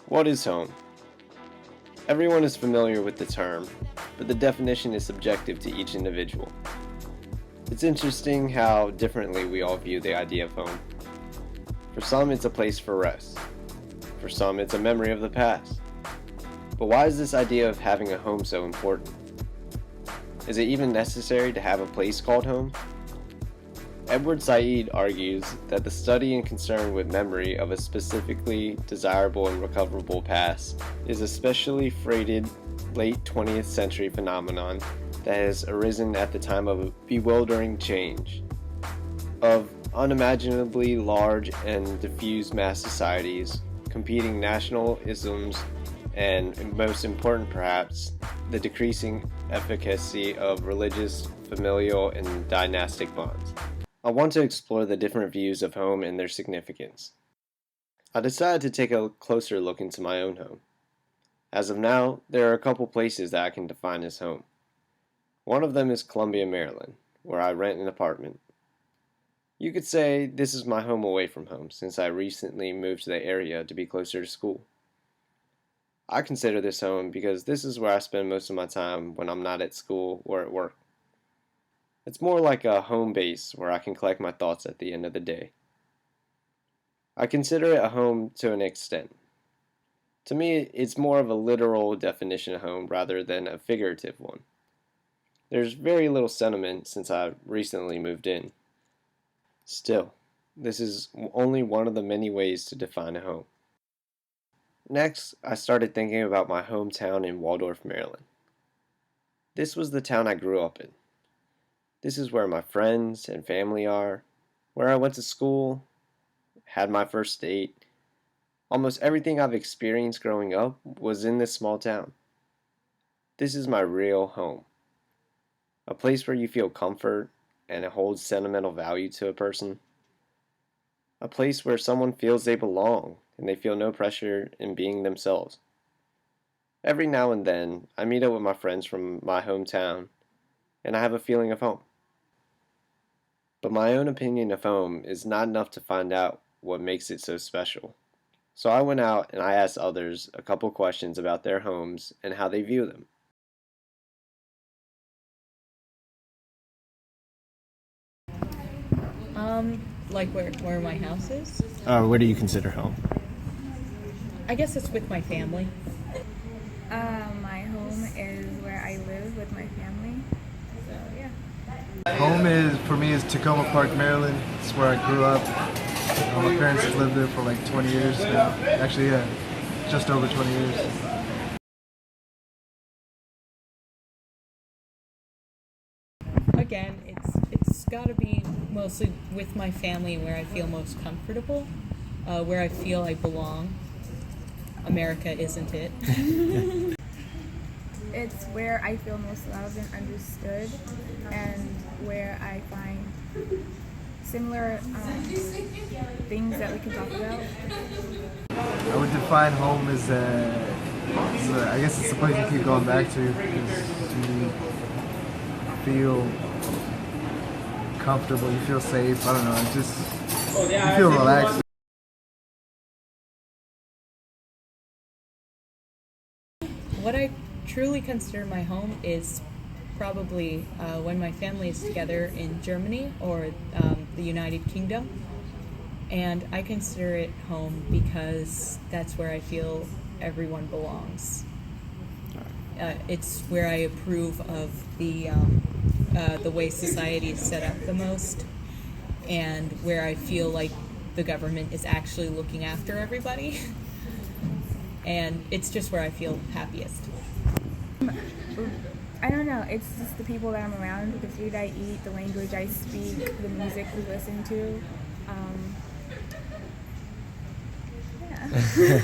What is home? Everyone is familiar with the term, but the definition is subjective to each individual. It's interesting how differently we all view the idea of home. For some, it's a place for rest. For some, it's a memory of the past. But why is this idea of having a home so important? Is it even necessary to have a place called home? Edward Said argues that the study and concern with memory of a specifically desirable and recoverable past is a specially freighted late 20th century phenomenon that has arisen at the time of bewildering change, of unimaginably large and diffuse mass societies, competing national isms, and most important perhaps, the decreasing efficacy of religious, familial, and dynastic bonds. I want to explore the different views of home and their significance. I decided to take a closer look into my own home. As of now, there are a couple places that I can define as home. One of them is Columbia, Maryland, where I rent an apartment. You could say this is my home away from home since I recently moved to the area to be closer to school. I consider this home because this is where I spend most of my time when I'm not at school or at work. It's more like a home base where I can collect my thoughts at the end of the day. I consider it a home to an extent. To me, it's more of a literal definition of home rather than a figurative one. There's very little sentiment since I recently moved in. Still, this is only one of the many ways to define a home. Next, I started thinking about my hometown in Waldorf, Maryland. This was the town I grew up in. This is where my friends and family are, where I went to school, had my first date. Almost everything I've experienced growing up was in this small town. This is my real home. A place where you feel comfort and it holds sentimental value to a person. A place where someone feels they belong and they feel no pressure in being themselves. Every now and then, I meet up with my friends from my hometown and I have a feeling of home. But my own opinion of home is not enough to find out what makes it so special. So I went out and I asked others a couple questions about their homes and how they view them. Like where my house is? What do you consider home? I guess it's with my family. My home is where I live with my family. So yeah. Home is, for me, is Tacoma Park, Maryland. It's where I grew up. My parents have lived there for like 20 years now. Actually, yeah, just over 20 years. Again, it's got to be mostly with my family where I feel most comfortable, where I feel I belong. America isn't it? It's where I feel most loved and understood, and where I find similar things that we can talk about. I would define home as I guess it's the place you keep going back to because you feel comfortable, you feel safe. I don't know, you feel relaxed. What I truly consider my home is probably when my family is together in Germany or the United Kingdom. And I consider it home because that's where I feel everyone belongs. It's where I approve of the way society is set up the most, and where I feel like the government is actually looking after everybody. And it's just where I feel happiest. I don't know, it's just the people that I'm around, the food I eat, the language I speak, the music we listen to. Yeah.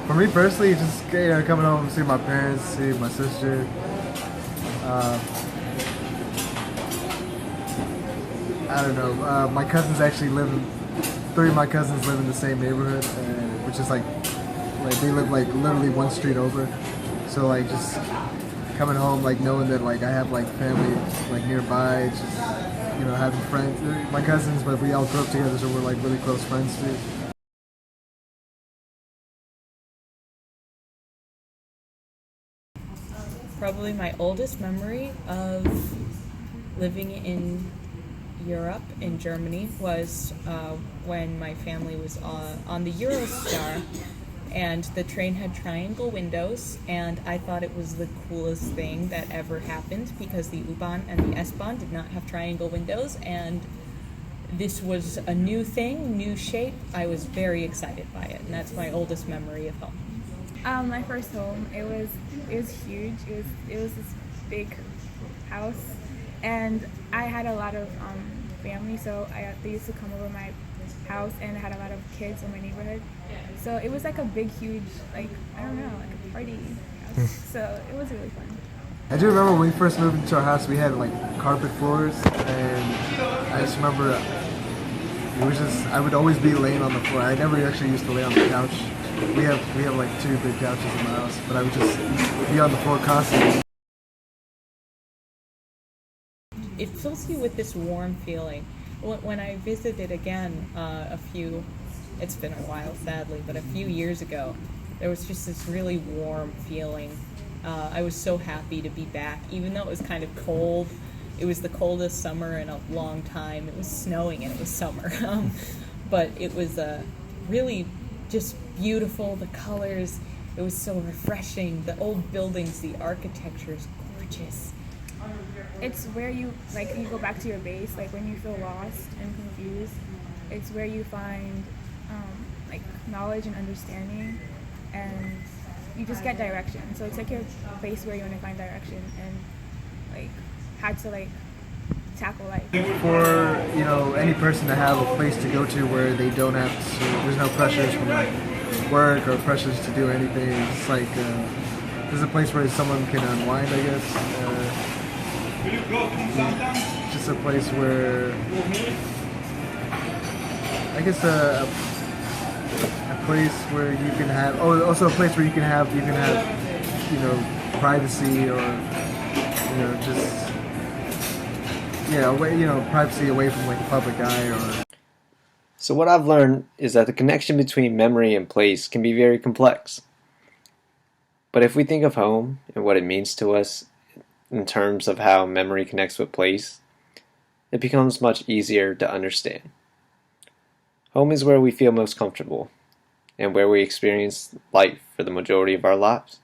For me personally, just coming home and see my parents, see my sister. I don't know. My cousins actually three of my cousins live in the same neighborhood, which is like they live like literally one street over. So like just coming home, like knowing that like I have like family like nearby, just having friends, my cousins, but we all grew up together, so we're like really close friends too. Probably my oldest memory of living in Europe, in Germany, was when my family was on the Eurostar, and the train had triangle windows, and I thought it was the coolest thing that ever happened because the U-Bahn and the S-Bahn did not have triangle windows, and this was a new thing, new shape. I was very excited by it, and that's my oldest memory of home. My first home, it was huge. It was this big house, and I had a lot of family, so they used to come over my house, and I had a lot of kids in my neighborhood. So it was like a big, huge, like, I don't know, like a party house. So it was really fun. I do remember when we first moved into our house, we had like carpet floors, and I just remember it was just, I would always be laying on the floor. I never actually used to lay on the couch. We have like 2 big couches in my house, but I would just be on the floor constantly. It fills you with this warm feeling. When I visited again it's been a while sadly, but a few years ago, there was just this really warm feeling. I was so happy to be back, even though it was kind of cold. It was the coldest summer in a long time. It was snowing and it was summer. But it was really just beautiful, the colors. It was so refreshing. The old buildings, the architecture is gorgeous. It's where you go back to your base, like when you feel lost and confused. It's where you find like knowledge and understanding, and you just get direction. So it's like your place where you want to find direction and like how to like tackle life. For any person to have a place to go to where they don't have to, there's no pressures from like work or pressures to do anything. It's like there's a place where someone can unwind, I guess. Just a place where I guess a place where you can have, also a place where you can have privacy, or just privacy away from like the public eye. Or So what I've learned is that the connection between memory and place can be very complex. But if we think of home and what it means to us in terms of how memory connects with place, it becomes much easier to understand. Home is where we feel most comfortable and where we experience life for the majority of our lives.